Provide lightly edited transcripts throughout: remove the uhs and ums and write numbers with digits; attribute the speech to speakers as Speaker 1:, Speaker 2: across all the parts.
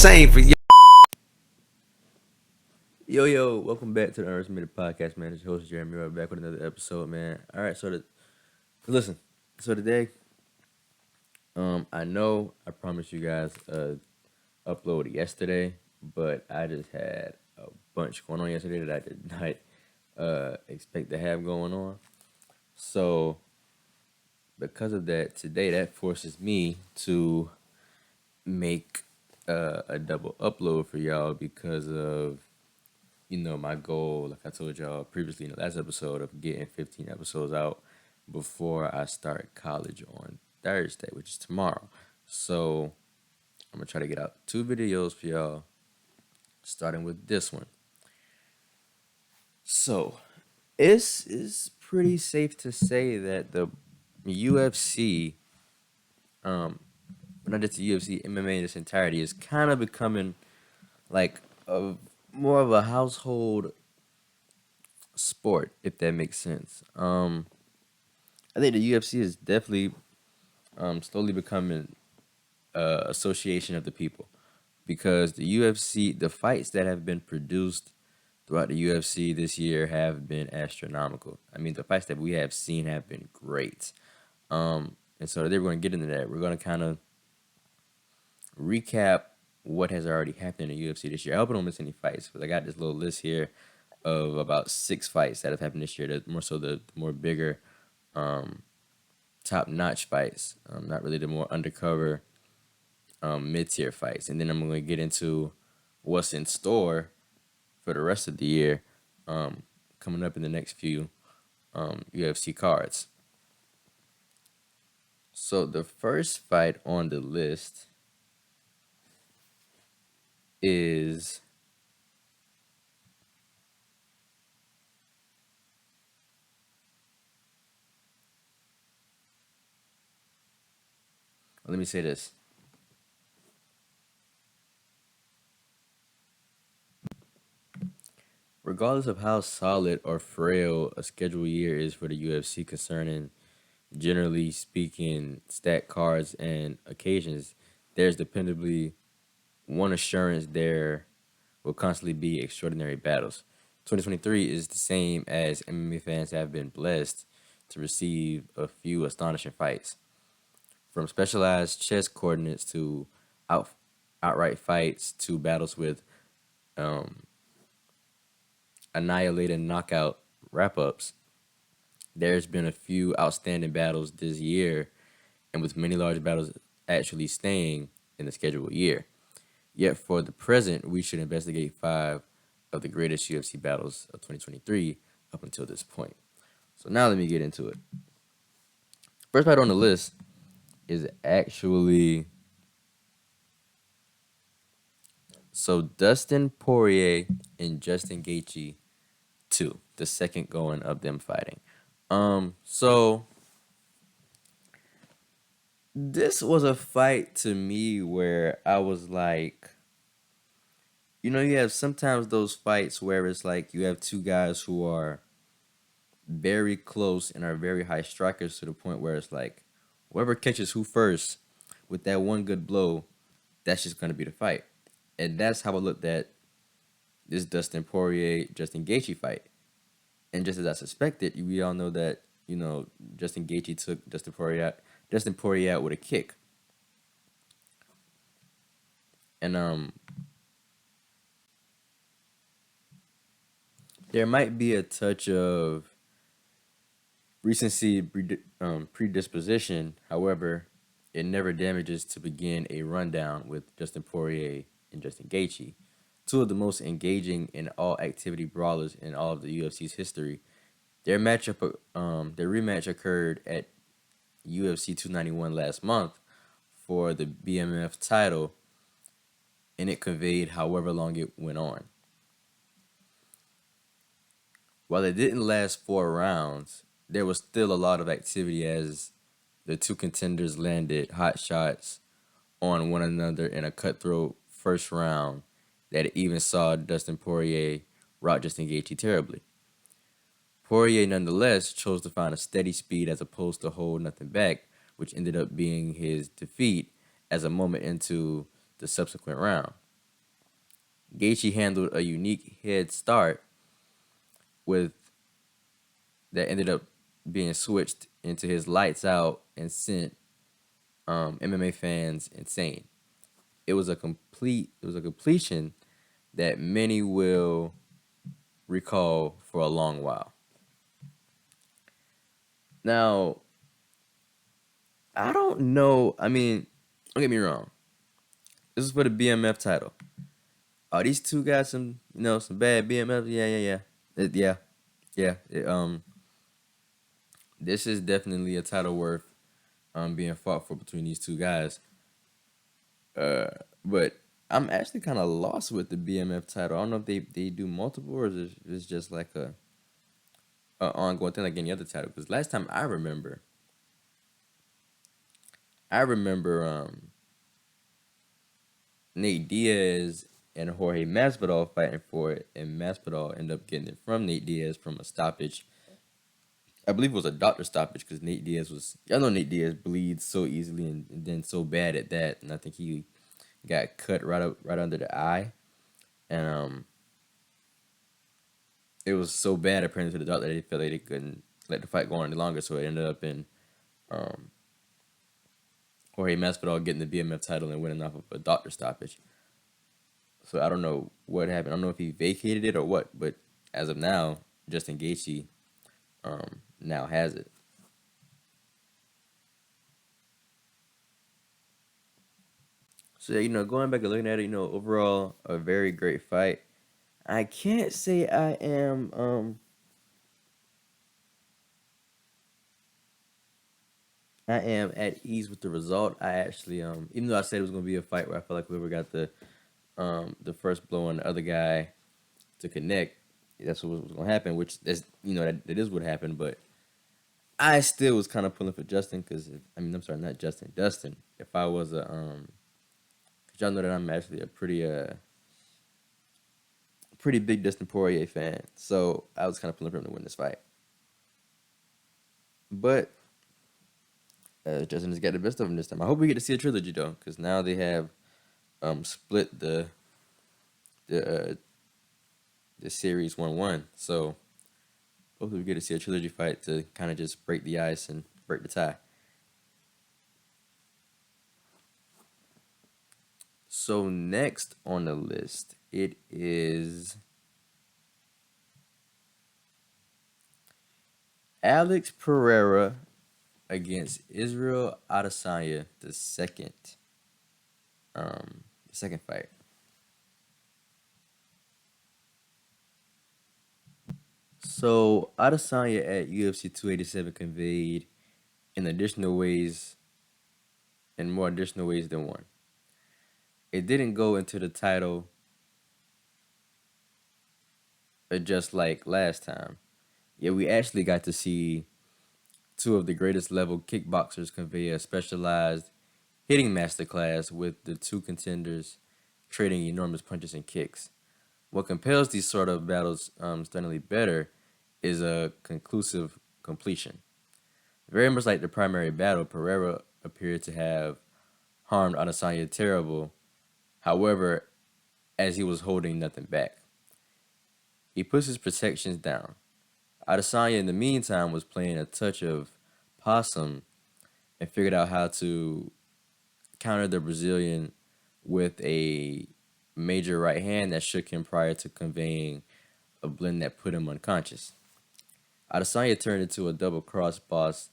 Speaker 1: same for you.
Speaker 2: Yo, welcome back to the Unremitted Podcast, man. It's your host Jeremy. Right back with another episode, man. All right, listen. So today, I know I promised you guys a upload yesterday, but I just had a bunch going on yesterday that I did not expect to have going on. So because of that, today that forces me to make a double upload for y'all because of my goal, like I told y'all previously in the last episode, of getting 15 episodes out before I start college on Thursday, which is tomorrow. So I'm gonna try to get out 2 videos for y'all, starting with this one. So it's pretty safe to say that the UFC, um, not just the UFC, MMA in its entirety is kind of becoming like a more of a household sport, if that makes sense. I think the UFC is definitely slowly becoming association of the people because the UFC, the fights that have been produced throughout the UFC this year have been astronomical. I mean, the fights that we have seen have been great. And so today we're going to get into that. We're going to kind of recap what has already happened in the UFC this year. I hope I don't miss any fights because I got this little list here of about 6 fights that have happened this year. That more so the more bigger, top notch fights, not really the more undercover, mid tier fights. And then I'm going to get into what's in store for the rest of the year, coming up in the next few UFC cards. So the first fight on the list is let me say this. Regardless of how solid or frail a schedule year is for the UFC concerning, generally speaking, stat cards and occasions, there's dependably one assurance there will constantly be extraordinary battles. 2023 is the same as MMA fans have been blessed to receive a few astonishing fights. From specialized chess coordinates to out, outright fights to battles with um, annihilating knockout wrap ups, there's been a few outstanding battles this year, and with many large battles actually staying in the scheduled year. Yet for the present, we should investigate 5 of the greatest UFC battles of 2023 up until this point. So now let me get into it. First fight on the list is actually Dustin Poirier and Justin Gaethje 2, the second going of them fighting. So this was a fight to me where I was like, you have sometimes those fights where it's like you have two guys who are very close and are very high strikers to the point where it's like whoever catches who first with that one good blow, that's just gonna be the fight. And that's how I looked at this Dustin Poirier Justin Gaethje fight. And just as I suspected, we all know that Justin Gaethje took Dustin Poirier out with a kick, and there might be a touch of recency predisposition. However, it never damages to begin a rundown with Justin Poirier and Justin Gaethje, two of the most engaging and all activity brawlers in all of the UFC's history. Their rematch occurred at UFC 291 last month for the BMF title, and it conveyed however long it went on. While it didn't last 4 rounds, there was still a lot of activity as the two contenders landed hot shots on one another in a cutthroat first round that even saw Dustin Poirier rout Justin Gaethje terribly. Poirier nonetheless chose to find a steady speed as opposed to hold nothing back, which ended up being his defeat as a moment into the subsequent round. Gaethje handled a unique head start with that ended up being switched into his lights out and sent MMA fans insane. It was a completion that many will recall for a long while. Now, I don't know. I mean, don't get me wrong. This is for the BMF title. Are these two guys some bad BMF? Yeah, yeah, yeah. Yeah, yeah. This is definitely a title worth being fought for between these two guys. But I'm actually kind of lost with the BMF title. I don't know if they do multiple or is it's just like a ongoing thing like any other title. Because last time I remember Nate Diaz and Jorge Masvidal fighting for it, and Masvidal ended up getting it from Nate Diaz from a stoppage. I believe it was a doctor stoppage because Nate Diaz was. Y'all know Nate Diaz bleeds so easily and then so bad at that, and I think he got cut right under the eye, and it was so bad apparently to the doctor that they felt like they couldn't let the fight go on any longer, so it ended up in um, Jorge Masvidal getting the BMF title and winning off of a doctor stoppage. So I don't know what happened. I don't know if he vacated it or what, but as of now, Justin Gaethje now has it. So yeah, going back and looking at it, overall a very great fight. I can't say I am at ease with the result. I actually even though I said it was gonna be a fight where I felt like whoever got the first blow on the other guy to connect, that's what was gonna happen. Which is that is what happened. But I still was kind of pulling for Justin because I mean I'm sorry, not Justin, Dustin. If I was cause y'all know that I'm actually a pretty big Dustin Poirier fan, so I was kind of pulling for him to win this fight. But Justin has got the best of him this time. I hope we get to see a trilogy though, because now they have split the uh, the series 1-1. So hopefully we get to see a trilogy fight to kind of just break the ice and break the tie. So next on the list, it is Alex Pereira against Israel Adesanya, the second fight. So Adesanya at UFC 287 conveyed in additional ways, in more additional ways than one. It didn't go into the title just like last time. Yeah, we actually got to see two of the greatest level kickboxers convey a specialized hitting masterclass with the two contenders trading enormous punches and kicks. What compels these sort of battles stunningly better is a conclusive completion. Very much like the primary battle, Pereira appeared to have harmed Adesanya terrible. However, as he was holding nothing back, he puts his protections down. Adesanya, in the meantime, was playing a touch of possum and figured out how to counter the Brazilian with a major right hand that shook him prior to conveying a blend that put him unconscious. Adesanya turned into a double cross boss.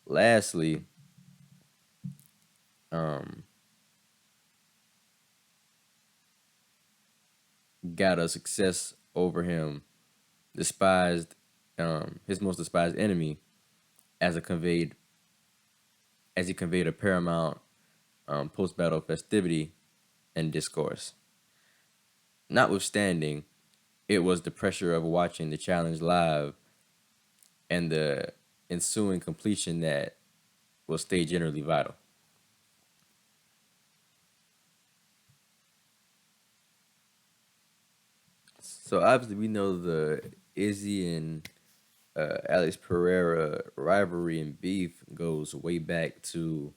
Speaker 2: Lastly, um, got a success over him, despised his most despised enemy, as a conveyed as he conveyed a paramount post battle festivity and discourse. Notwithstanding, it was the pressure of watching the challenge live and the ensuing completion that will stay generally vital. So obviously we know the Izzy and Alex Pereira rivalry and beef goes way back to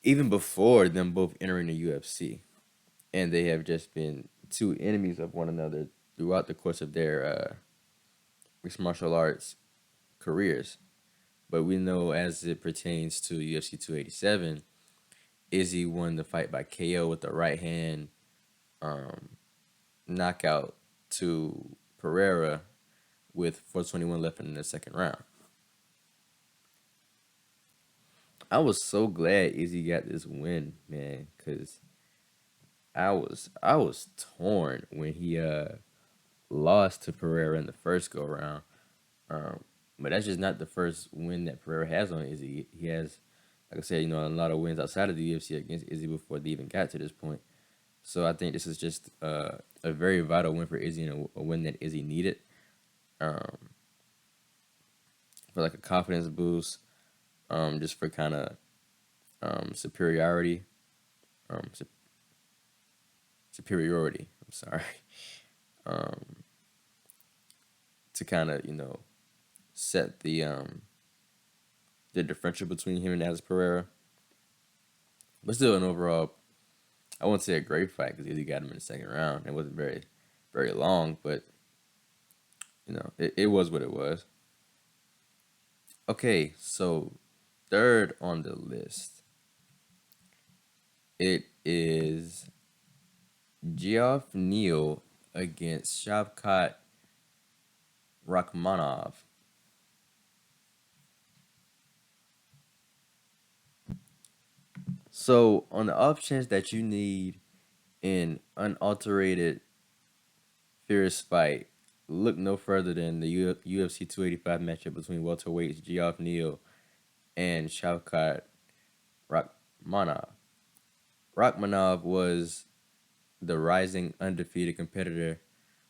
Speaker 2: even before them both entering the UFC. and they have just been two enemies of one another throughout the course of their mixed martial arts careers. But we know as it pertains to UFC 287, Izzy won the fight by KO with the right hand um, knockout to Pereira with 4:21 left in the second round. I was so glad Izzy got this win, man, because I was torn when he lost to Pereira in the first go round. Um, but that's just not the first win that Pereira has on Izzy. He has, like I said, a lot of wins outside of the UFC against Izzy before they even got to this point. So I think this is just a very vital win for Izzy and a win that Izzy needed um, for like a confidence boost, just for kind of superiority, um, su- superiority. I'm sorry, um, to kind of set the differential between him and Alex Pereira. But still, an overall, I wouldn't say a great fight because Izzy got him in the second round. It wasn't very, very long, but it was what it was. Okay, so third on the list, it is Geoff Neal against Shavkat Rakhmonov. So, on the off chance that you need an unalterated, fierce fight, look no further than the UFC 285 matchup between welterweights Geoff Neal and Shavkat Rakhmonov. Rakhmonov was the rising undefeated competitor,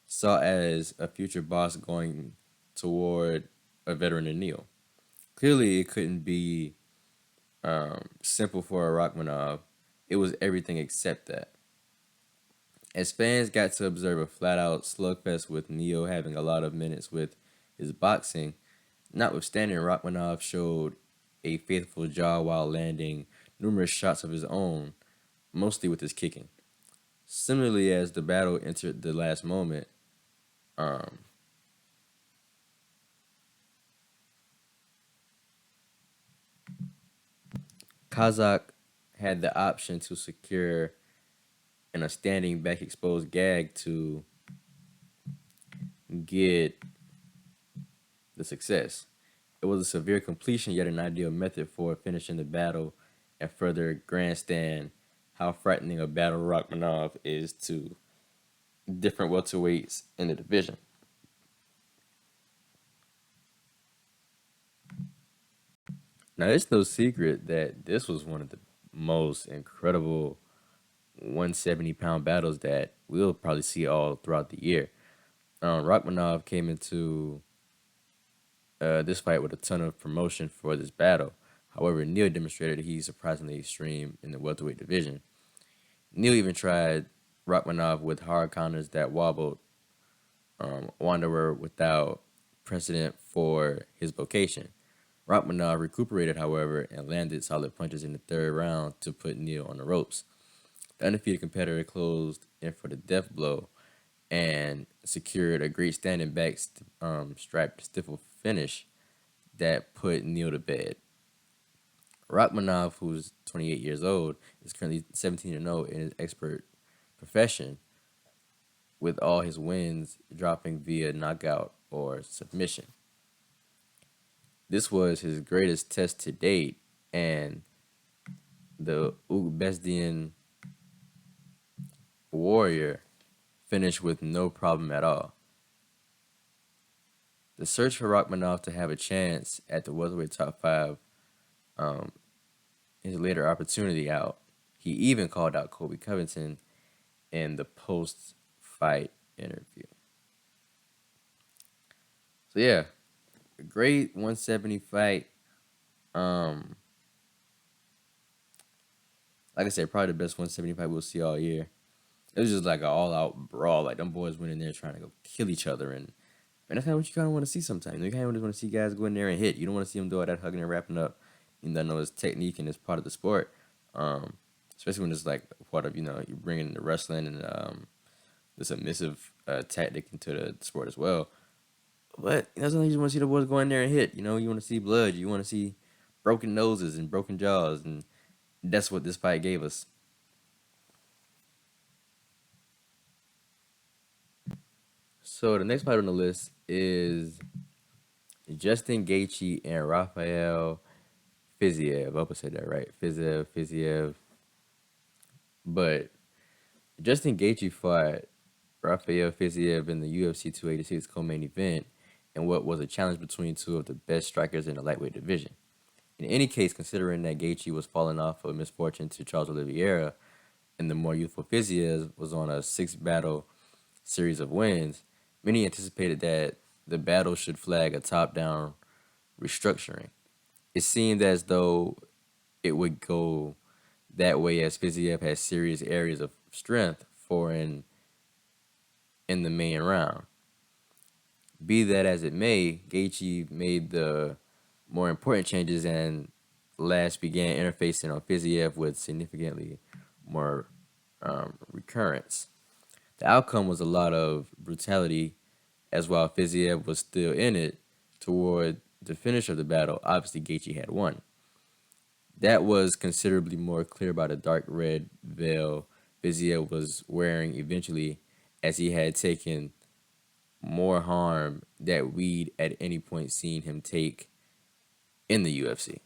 Speaker 2: saw as a future boss going toward a veteran in Neal. Clearly, it couldn't be simple for a Rachmanov. It was everything except that. As fans got to observe a flat out slugfest with Neo having a lot of minutes with his boxing, notwithstanding Rachmanov showed a faithful jaw while landing numerous shots of his own, mostly with his kicking. Similarly, as the battle entered the last moment, um, Kazakh had the option to secure in a standing back exposed gag to get the success. It was a severe completion, yet an ideal method for finishing the battle and further grandstand how frightening a battle Rachmanov is to different welterweights in the division. Now, it's no secret that this was one of the most incredible 170-pound battles that we'll probably see all throughout the year. Rachmanov came into this fight with a ton of promotion for this battle. However, Neal demonstrated that he's surprisingly extreme in the welterweight division. Neal even tried Rachmanov with hard counters that wobbled Wanderer without precedent for his vocation. Rachmanov recuperated, however, and landed solid punches in the third round to put Neal on the ropes. The undefeated competitor closed in for the death blow and secured a great standing back striped stifle finish that put Neal to bed. Rachmanov, who's 28 years old, is currently 17-0 in his expert profession, with all his wins dropping via knockout or submission. This was his greatest test to date, and the Uzbekistan warrior finished with no problem at all. The search for Rachmanov to have a chance at the welterweight top five, um, his later opportunity out. He even called out Kobe Covington in the post-fight interview. So yeah, a great 170 fight. Um, like I said, probably the best 170 fight we'll see all year. It was just like an all-out brawl. Like them boys went in there trying to go kill each other, and that's kind of what you kind of want to see sometimes. You kind of want to see guys go in there and hit. You don't want to see them do all that hugging and wrapping up. I know it's technique and it's part of the sport. Um, especially when it's like part of you bringing the wrestling and the submissive tactic into the sport as well. But sometimes you just want to see the boys go in there and hit. You want to see blood. You want to see broken noses and broken jaws, and that's what this fight gave us. So the next fight on the list is Justin Gaethje and Rafael Fiziev. I hope I said that right. Fiziev. But Justin Gaethje fought Rafael Fiziev in the UFC 286 co-main event in what was a challenge between two of the best strikers in the lightweight division. In any case, considering that Gaethje was falling off of misfortune to Charles Oliveira and the more youthful Fiziev was on a six-battle series of wins, many anticipated that the battle should flag a top-down restructuring. It seemed as though it would go that way as Fiziev had serious areas of strength for in the main round. Be that as it may, Gaethje made the more important changes and last began interfacing on Fiziev with significantly more recurrence. The outcome was a lot of brutality, as while Fiziev was still in it toward the finish of the battle, obviously Gaethje had won. That was considerably more clear by the dark red veil Fiziev was wearing eventually, as he had taken more harm that we'd at any point seen him take in the UFC.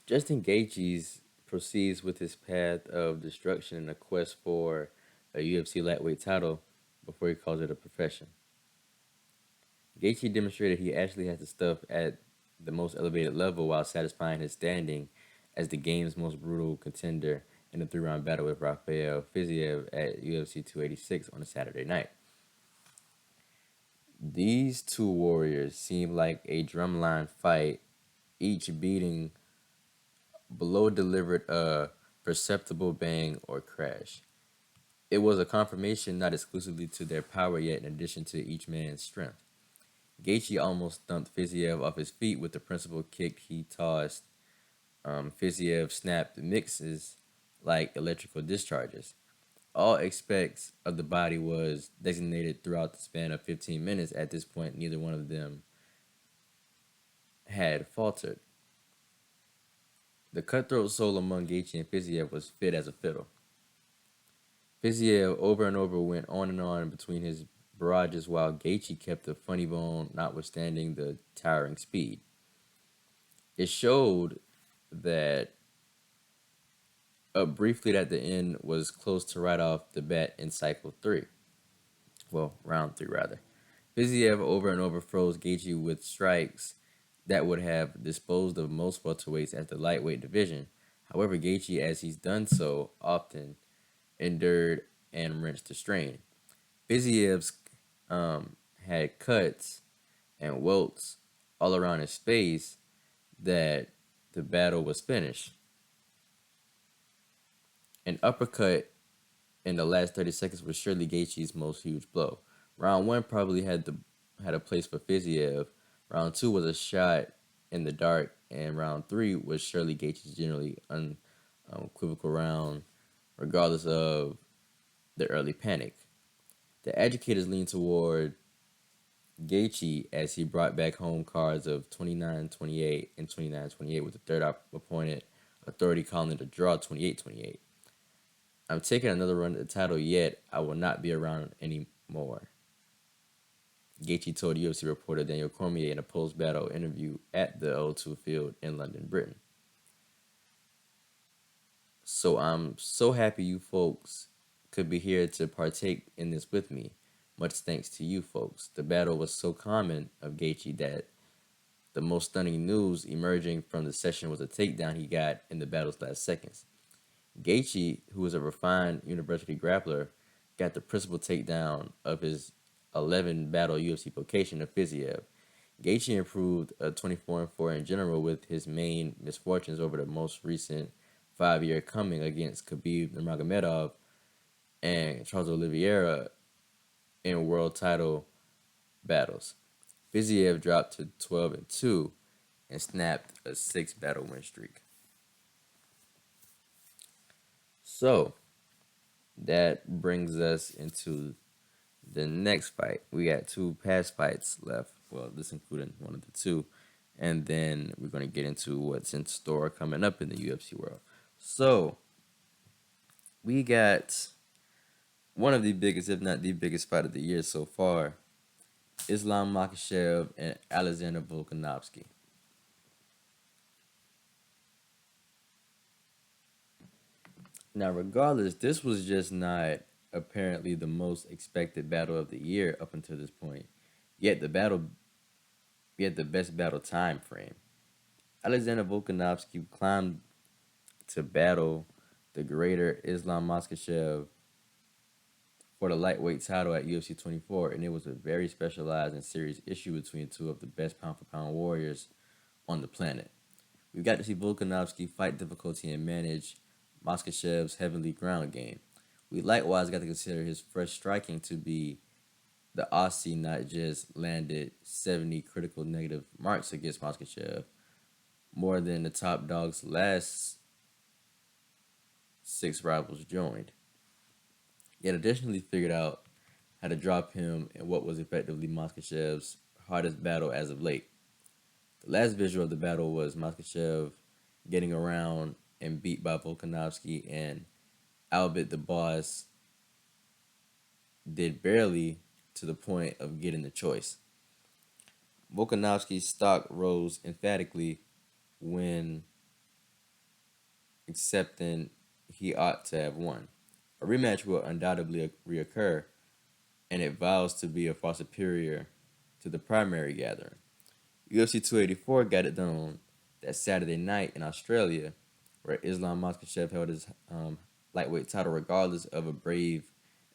Speaker 2: Justin Gaethje proceeds with his path of destruction in a quest for a UFC lightweight title before he calls it a profession. Gaethje demonstrated he actually has the stuff at the most elevated level while satisfying his standing as the game's most brutal contender in a three-round battle with Rafael Fiziev at UFC 286 on a Saturday night. These two warriors seem like a drumline fight, each beating below delivered a perceptible bang or crash. It was a confirmation not exclusively to their power yet in addition to each man's strength. Gaethje almost thumped Fiziev off his feet with the principal kick he tossed. Fiziev snapped mixes like electrical discharges. All aspects of the body was designated throughout the span of 15 minutes. At this point, neither one of them had faltered. The cutthroat soul among Gaethje and Fiziev was fit as a fiddle. Fiziev over and over went on and on between his barrages while Gaethje kept the funny bone notwithstanding the towering speed. It showed that up briefly at the end was close to right off the bat in cycle 3. Well, round 3 rather. Fiziev over and over froze Gaethje with strikes that would have disposed of most welterweights at the lightweight division. However, Gaethje, as he's done so often, endured and wrenched the strain. Fiziev's had cuts and welts all around his face that the battle was finished. An uppercut in the last 30 seconds was surely Gaethje's most huge blow. Round 1 probably had a place for Fiziev. Round 2 was a shot in the dark, and round 3 was surely Gaethje's generally unequivocal round, regardless of the early panic. The educators leaned toward Gaethje as he brought back home cards of 29-28 and 29-28 with the third opponent authority calling it a draw 28-28. I'm taking another run at the title, yet I will not be around anymore, Gaethje told UFC reporter Daniel Cormier in a post-battle interview at the O2 Field in London, Britain. So I'm so happy you folks could be here to partake in this with me. Much thanks to you folks. The battle was so common of Gaethje that the most stunning news emerging from the session was a takedown he got in the battle's last seconds. Gaethje, who is a refined university grappler, got the principal takedown of his 11-battle UFC vocation of Fiziev. Gaethje improved 24-4 in general with his main misfortunes over the most recent 5-year coming against Khabib Nurmagomedov and Charles Oliveira in world title battles. Fiziev dropped to 12-2 and snapped a 6 battle win streak. So that brings us into the next fight. We got 2 past fights left. Well, this including one of the two. And then we're going to get into what's in store coming up in the UFC world. So we got one of the biggest, if not the biggest fight of the year so far, Islam Makhachev and Alexander Volkanovski. Now, regardless, this was just not apparently the most expected battle of the year up until this point. Yet the best battle time frame. Alexander Volkanovski climbed to battle the greater Islam Makhachev for the lightweight title at UFC 24, and it was a very specialized and serious issue between two of the best pound for pound warriors on the planet. We got to see Volkanovski fight difficulty and manage Maskachev's heavenly ground game. We likewise got to consider his fresh striking to be the Aussie not just landed 70 critical negative marks against Maskachev, more than the top dog's last 6 rivals joined. Yet additionally figured out how to drop him in what was effectively Maskachev's hardest battle as of late. The last visual of the battle was Makhachev getting around and beat by Volkanovski, and Albert the Boss did barely to the point of getting the choice. Volkanovski's stock rose emphatically when accepting he ought to have won. A rematch will undoubtedly reoccur, and it vows to be a far superior to the primary gathering. UFC 284 got it done on that Saturday night in Australia, where Islam Makhachev held his lightweight title regardless of a brave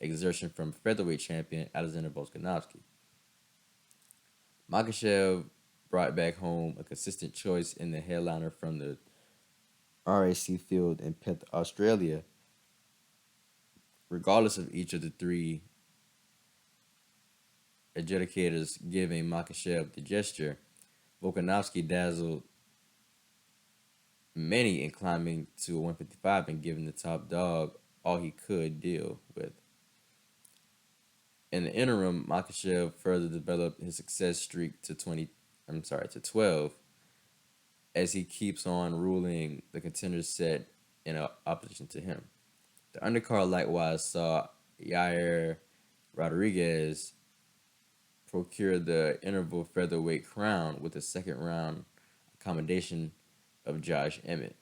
Speaker 2: exertion from featherweight champion Alexander Volkanovski. Makhachev brought back home a consistent choice in the headliner from the RAC field in Perth, Australia, regardless of each of the 3 adjudicators giving Makhachev the gesture. Volkanovski dazzled many in climbing to 155 and giving the top dog all he could deal with. In the interim, Makhachev further developed his success streak to 12 as he keeps on ruling the contenders set in opposition to him. The undercard likewise saw Yair Rodriguez procure the interval featherweight crown with a second round accommodation of Josh Emmett.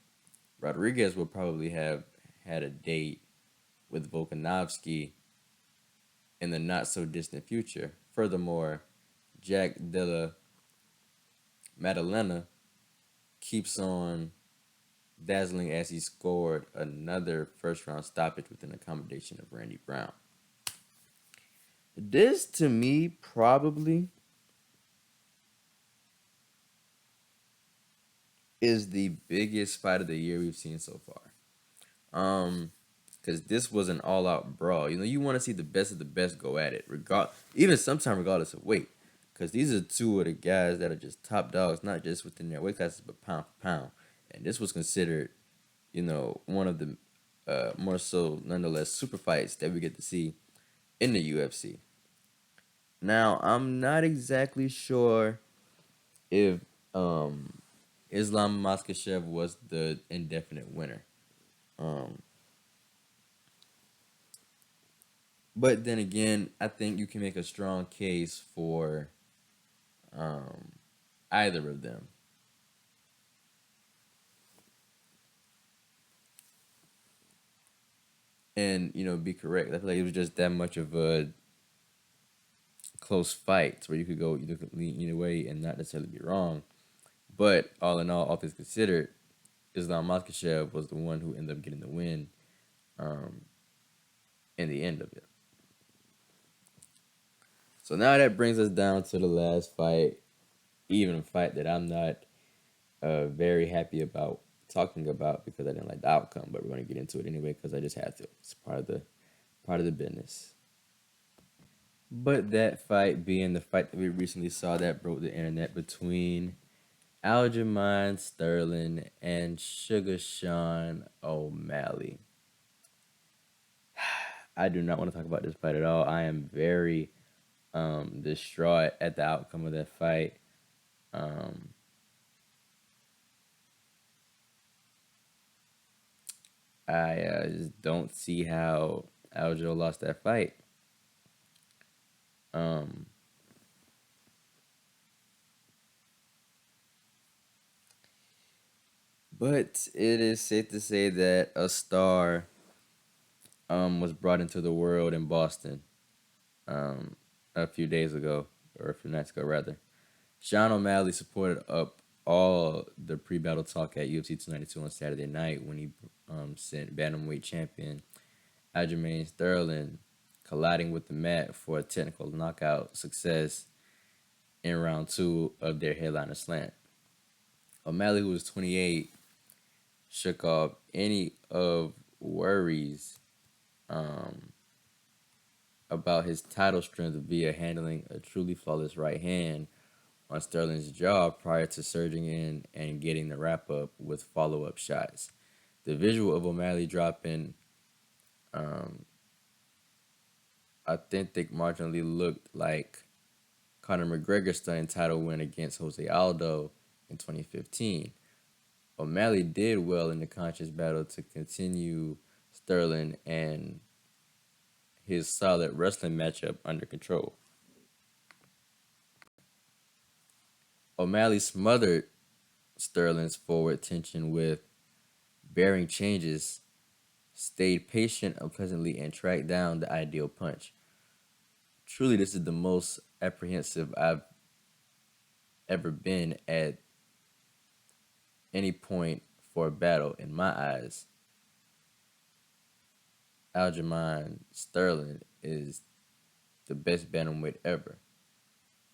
Speaker 2: Rodriguez will probably have had a date with Volkanovski in the not so distant future. Furthermore, Jack Della Maddalena keeps on dazzling as he scored another first round stoppage with an accommodation of Randy Brown. This to me probably is the biggest fight of the year we've seen so far. Because this was an all-out brawl. You know, you want to see the best of the best go at it, even sometimes regardless of weight. Because these are 2 of the guys that are just top dogs, not just within their weight classes, but pound for pound. And this was considered, one of the more so, nonetheless, super fights that we get to see in the UFC. Now, I'm not exactly sure if Islam Makhachev was the indefinite winner. But then again, I think you can make a strong case for either of them. And, be correct. I feel like it was just that much of a close fight where you could go lean either way and not necessarily be wrong. But all in all things considered, Islam Makhachev was the one who ended up getting the win in the end of it. So now that brings us down to the last fight, even a fight that I'm not very happy about talking about because I didn't like the outcome, but we're going to get into it anyway because I just had to. It's part of the business. But that fight being the fight that we recently saw that broke the internet between Aljamain Sterling and Sugar Sean O'Malley. I do not want to talk about this fight at all. I am very distraught at the outcome of that fight. Um, I just don't see how Aljo lost that fight. Um, but it is safe to say that a star was brought into the world in Boston um, a few days ago, or a few nights ago, rather. Sean O'Malley supported up all the pre-battle talk at UFC 292 on Saturday night when he sent bantamweight champion Aljamain Sterling colliding with the mat for a technical knockout success in round two of their headliner slant. O'Malley, who was 28, shook off any of worries um, about his title strength via handling a truly flawless right hand on Sterling's jaw prior to surging in and getting the wrap up with follow up shots. The visual of O'Malley dropping um, authentic marginally looked like Conor McGregor's stunning title win against Jose Aldo in 2015. O'Malley did well in the conscious battle to continue Sterling and his solid wrestling matchup under control. O'Malley smothered Sterling's forward tension with bearing changes, stayed patient unpleasantly, and tracked down the ideal punch. Truly, this is the most apprehensive I've ever been at any point for a battle in my eyes. Aljamain Sterling is the best bantamweight ever.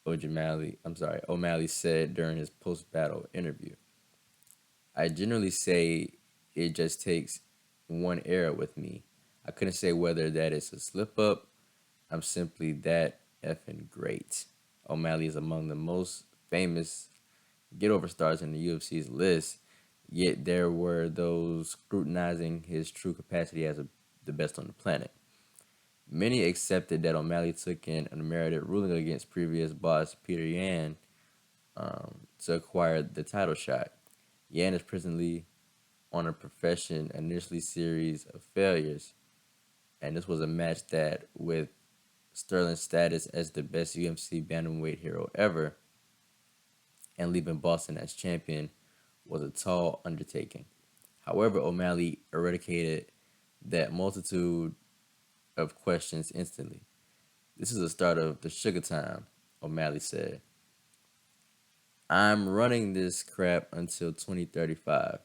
Speaker 2: O'Malley said during his post-battle interview. I generally say it just takes one error with me. I couldn't say whether that is a slip up. I'm simply that effing great. O'Malley is among the most famous get over stars in the UFC's list, yet there were those scrutinizing his true capacity as the best on the planet. Many accepted that O'Malley took in an unmerited ruling against previous boss Peter Yan to acquire the title shot. Yan is presently on a profession initially series of failures, and this was a match that, with Sterling's status as the best UFC bantamweight hero ever, and leaving Boston as champion, was a tall undertaking. However, O'Malley eradicated that multitude of questions instantly. This is the start of the sugar time, O'Malley said. I'm running this crap until 2035.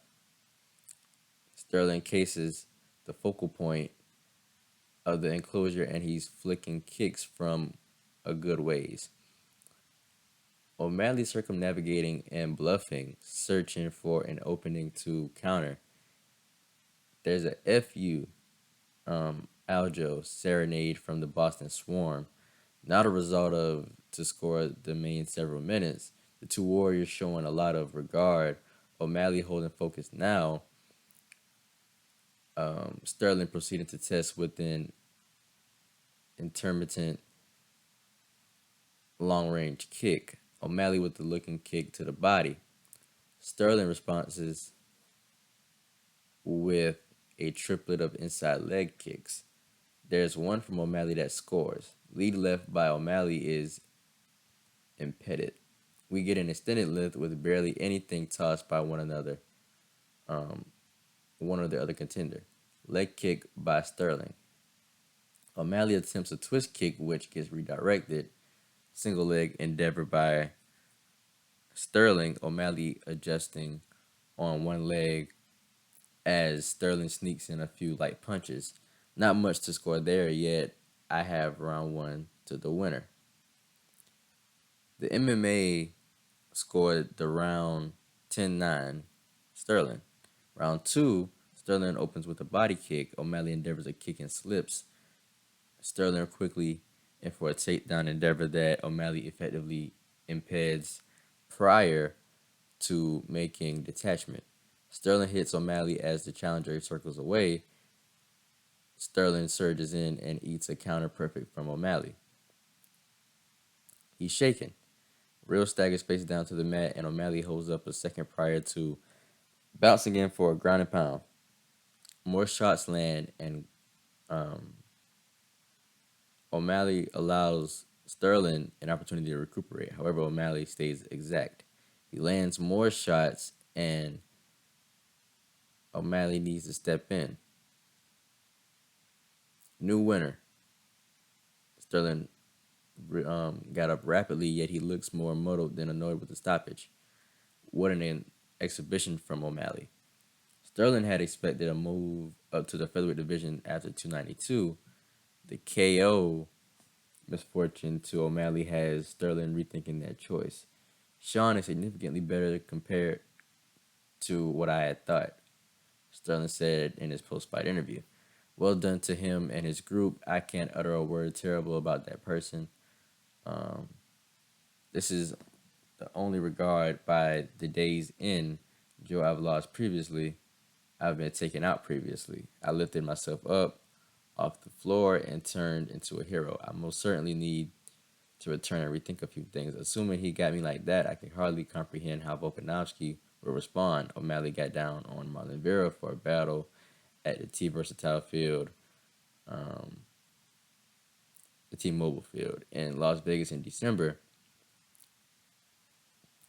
Speaker 2: Sterling cases the focal point of the enclosure and he's flicking kicks from a good ways. O'Malley circumnavigating and bluffing, searching for an opening to counter. There's a FU Aljo serenade from the Boston Swarm, not a result of to score the main several minutes. The two warriors showing a lot of regard. O'Malley holding focus now. Sterling proceeding to test with an intermittent long range kick. O'Malley with the looking kick to the body. Sterling responses with a triplet of inside leg kicks. There's one from O'Malley that scores. Lead left by O'Malley is impeded. We get an extended lift with barely anything tossed by one or the other contender. Leg kick by Sterling. O'Malley attempts a twist kick, which gets redirected. Single leg endeavor by Sterling. O'Malley adjusting on one leg as Sterling sneaks in a few light punches. Not much to score there, yet I have round one to the winner. The MMA scored the round 10-9 Sterling. Round two, Sterling opens with a body kick. O'Malley endeavors a kick and slips. Sterling quickly in for a takedown endeavor that O'Malley effectively impedes prior to making detachment. Sterling hits O'Malley as the challenger circles away. Sterling surges in and eats a counter perfect from O'Malley. He's shaken. Real staggers face down to the mat, and O'Malley holds up a second prior to bouncing in for a ground and pound. More shots land, and um, O'Malley allows Sterling an opportunity to recuperate. However, O'Malley stays exact. He lands more shots, and O'Malley needs to step in. New winner. Sterling got up rapidly, yet he looks more muddled than annoyed with the stoppage. What an exhibition from O'Malley. Sterling had expected a move up to the featherweight division after 292. The KO misfortune to O'Malley has Sterling rethinking that choice. Sean is significantly better compared to what I had thought, Sterling said in his post-fight interview. Well done to him and his group. I can't utter a word terrible about that person. Um, this is the only regard by the day's end. Joe I've lost previously. I've been taken out previously. I lifted myself up off the floor and turned into a hero. I most certainly need to return and rethink a few things. Assuming he got me like that, I can hardly comprehend how Volkanovski would respond. O'Malley got down on Marlon Vera for a battle at the T-Versatile Field, um, the T-Mobile Field in Las Vegas in December.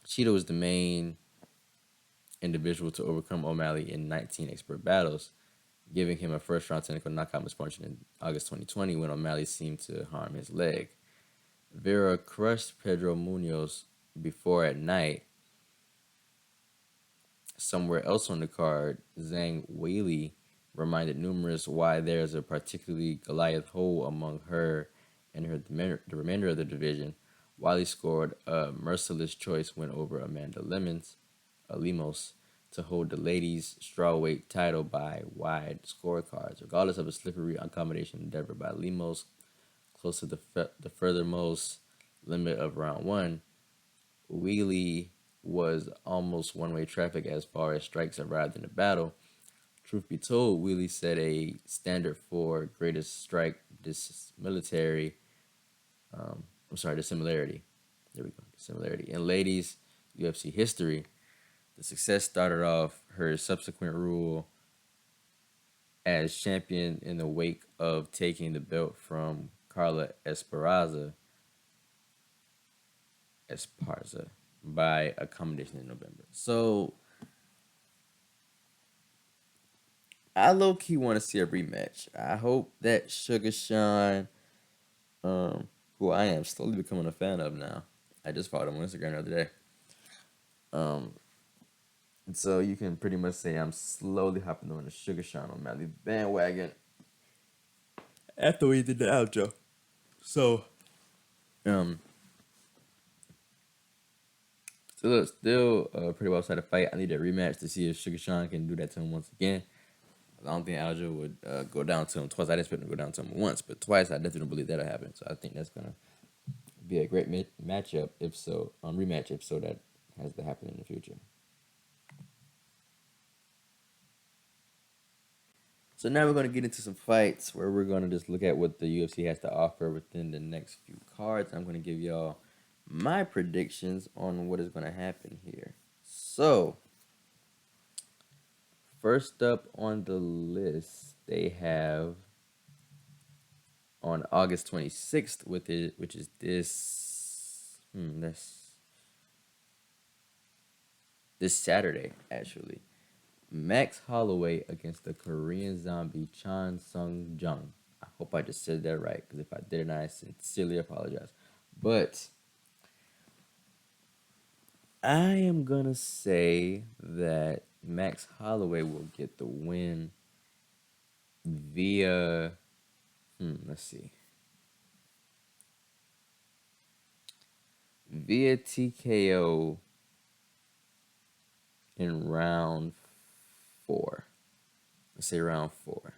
Speaker 2: Cheetah was the main individual to overcome O'Malley in 19 expert battles, giving him a first-round technical knockout misfortune in August 2020 when O'Malley seemed to harm his leg. Vera crushed Pedro Munoz before at night. Somewhere else on the card, Zhang Weili reminded numerous why there's a particularly Goliath hole among her and the remainder of the division. Weili scored a merciless choice win over Amanda Lemos to hold the ladies' strawweight title by wide scorecards, regardless of a slippery accommodation endeavor by Lemos close to the furthermost limit of round one. Weili was almost one-way traffic as far as strikes arrived in the battle. Truth be told, Weili set a standard for greatest strike dissimilarity. There we go, similarity. In ladies' UFC history, the success started off her subsequent rule as champion in the wake of taking the belt from Carla Esparza by accommodation in November. So I low key want to see a rematch. I hope that Sugar Sean, who I am slowly becoming a fan of now. I just followed him on Instagram the other day. And so you can pretty much say I'm slowly hopping on the Sugar Sean O'Malley bandwagon after we did the outro. So, um, still pretty well excited to fight. I need a rematch to see if Sugar Sean can do that to him once again. I don't think Aljo would go down to him twice. I didn't expect him to go down to him once, but twice I definitely don't believe that'll happen. So I think that's gonna be a great matchup. If so, rematch. If so, that has to happen in the future. So now we're gonna get into some fights where we're gonna just look at what the UFC has to offer within the next few cards. I'm gonna give y'all my predictions on what is gonna happen here. So first up on the list, they have on August 26th which is this Saturday actually. Max Holloway against the Korean zombie Chan Sung Jung. I hope I just said that right, because if I didn't, I sincerely apologize. But I am gonna say that Max Holloway will get the win via let's see. Via TKO in round 4. Let's say round 4.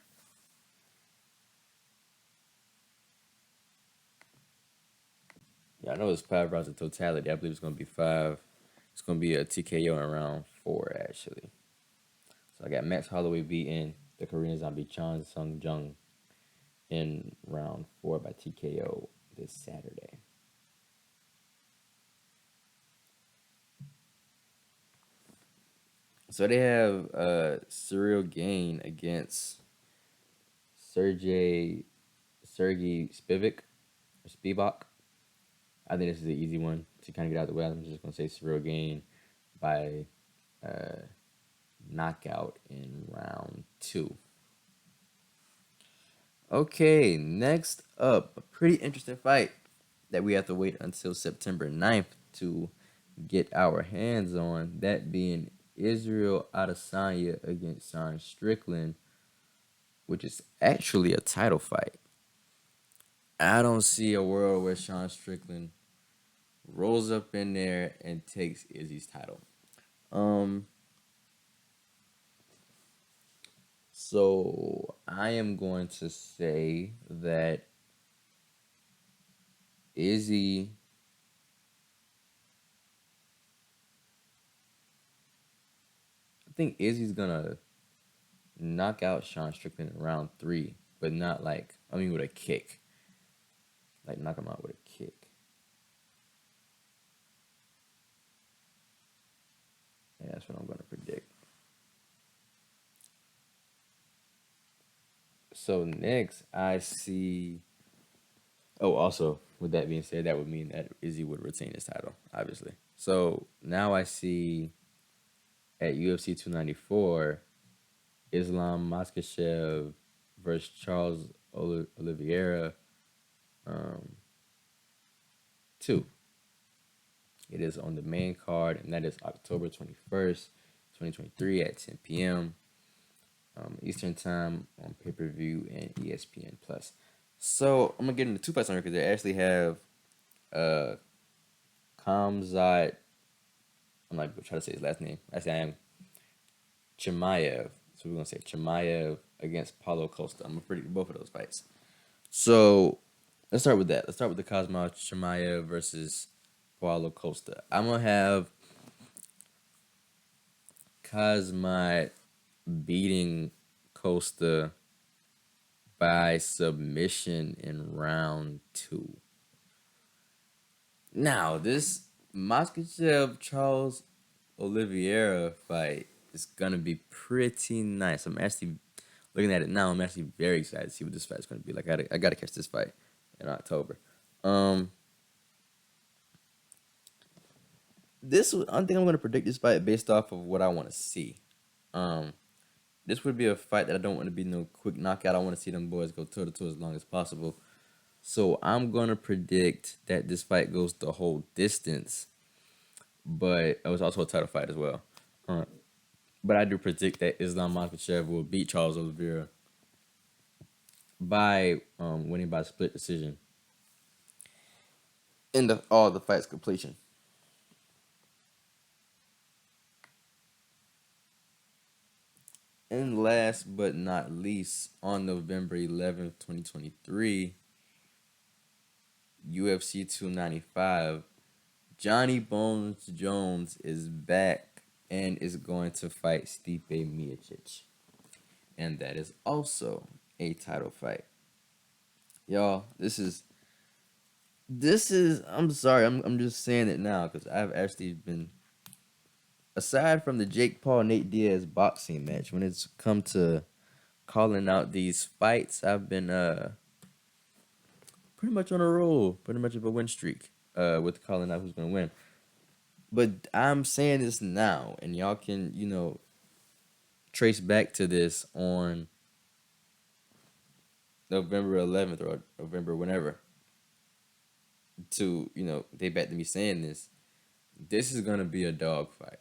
Speaker 2: Yeah, I know it's 5 rounds in totality. I believe it's going to be 5 It's gonna be a TKO in round 4 actually. So I got Max Holloway beating the Korean Zombie Chan Sung Jung in round 4 by TKO this Saturday. So they have Cyril Gain against Sergey Spivak. I think this is an easy one to kind of get out of the way. I'm just gonna say Cyril Gain by uh, knockout in round 2. Okay, next up, a pretty interesting fight that we have to wait until September 9th to get our hands on. That being Israel Adesanya against Sean Strickland, which is actually a title fight. I don't see a world where Sean Strickland rolls up in there and takes Izzy's title. Um, so I am going to say that Izzy. I think Izzy's gonna knock out Sean Strickland in round 3, but not like with a kick. Like knock him out with a kick. Yeah, that's what I'm gonna predict. So next I see. Oh, also with that being said, that would mean that Izzy would retain his title, obviously. So now I see at UFC 294, Islam Makhachev versus Charles Oliveira, um, 2. It is on the main card, and that is October 21st, 2023 at 10 p.m. Eastern Time on pay-per-view and ESPN Plus. So I'm gonna get into 2 fights on here because they actually have uh Kamzat. I'm not gonna try to say his last name. Actually, I am Chimaev. So we're gonna say Chimaev against Paulo Costa. I'm gonna predict both of those fights. So let's start with that. Let's start with the Kazma Chimaev versus Paulo Costa. I'm gonna have Kazmat beating Costa by submission in round 2. Now, this Makhachev Charles Oliveira fight is gonna be pretty nice. I'm actually looking at it now. I'm actually very excited to see what this fight's gonna be like. I gotta catch this fight in October. Um, I think I'm gonna predict this fight based off of what I want to see. Um, this would be a fight that I don't want to be no quick knockout. I want to see them boys go toe to toe as long as possible. So I'm gonna predict that this fight goes the whole distance, but it was also a title fight as well. Uh, but I do predict that Islam Makhachev will beat Charles Oliveira by winning by split decision in all the fights completion. And last but not least, on November 11th, 2023, UFC 295, Johnny Bones Jones is back and is going to fight Stipe Miocic. And that is also a title fight. Y'all, this is I'm sorry, I'm just saying it now because I've actually been, aside from the Jake Paul Nate Diaz boxing match, when it's come to calling out these fights, I've been pretty much on a roll, pretty much of a win streak with calling out who's gonna win. But I'm saying this now, and y'all can, trace back to this on November 11th or November whenever to, they back to me saying this. This is gonna be a dog fight.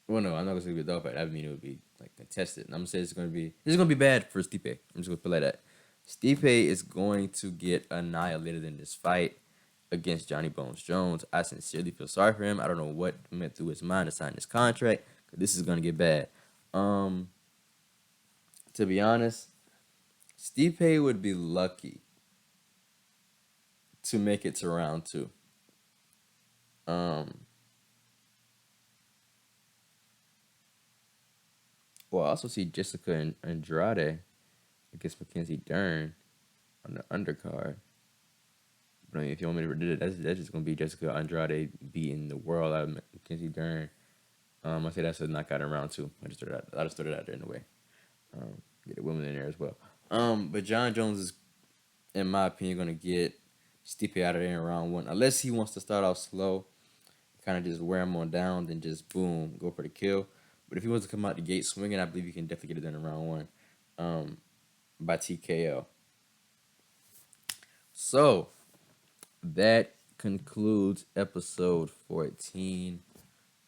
Speaker 2: Well, no, I'm not gonna say it'll be a dog fight. I mean it would be like contested. And I'm gonna say this is gonna be bad for Stipe. I'm just gonna put it like that. Stipe is going to get annihilated in this fight against Johnny Bones Jones. I sincerely feel sorry for him. I don't know what went through his mind to sign this contract. This is gonna get bad. To be honest, Stipe would be lucky to make it to round 2. Um, well, I also see Jessica and Andrade against Mackenzie Dern on the undercard. But I mean, if you want me to do it, that's just gonna be Jessica Andrade beating the world out of Mackenzie Dern. I say that's a knockout in round two. I just threw it out there in a way. Get the women in there as well. But John Jones is, in my opinion, gonna get Stipe out of there in round one, unless he wants to start off slow, kind of just wear him on down, then just boom, go for the kill. But if he wants to come out the gate swinging, I believe he can definitely get it done in round one, um, by TKO. So that concludes episode 14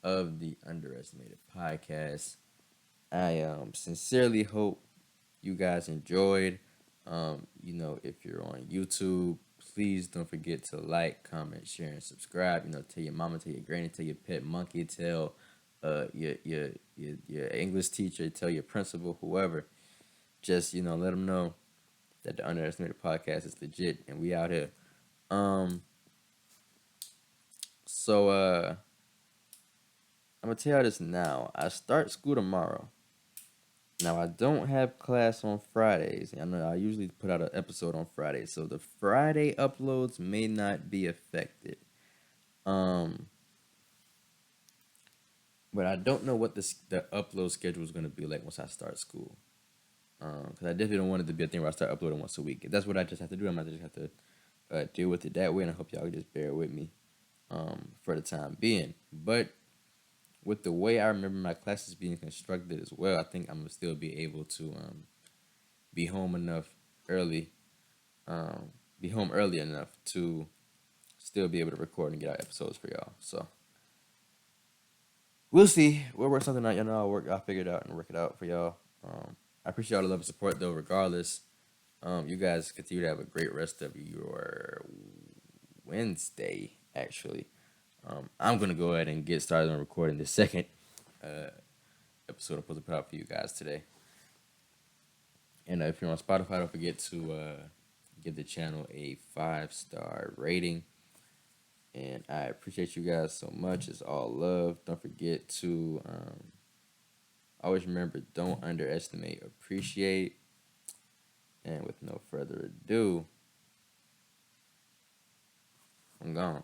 Speaker 2: of the Underestimated Podcast. I sincerely hope you guys enjoyed. If you're on YouTube, please don't forget to like, comment, share, and subscribe. Tell your mama, tell your granny, tell your pet monkey, tell your English teacher, tell your principal, whoever. Just let them know that the Underestimated Podcast is legit and we out here. So I'm gonna tell y'all this now. I start school tomorrow. Now I don't have class on Fridays. I know I usually put out an episode on Fridays, so the Friday uploads may not be affected. Um, but I don't know what the upload schedule is gonna be like once I start school. Because I definitely don't want it to be a thing where I start uploading once a week. If that's what I just have to do, I might just have to deal with it that way, and I hope y'all just bear with me for the time being. But with the way I remember my classes being constructed as well, I think I'm gonna still be able to be home enough early, um, be home early enough to still be able to record and get out episodes for y'all. So we'll see. We'll work something out. Y'all know I'll figure it out and work it out for y'all. I appreciate all the love and support though. Regardless, you guys continue to have a great rest of your Wednesday. Actually, I'm gonna go ahead and get started on recording the second episode I'm supposed to put out for you guys today. And if you're on Spotify, don't forget to give the channel a 5-star rating. And I appreciate you guys so much. It's all love. Don't forget to always remember, don't underestimate, appreciate. And with no further ado, I'm gone.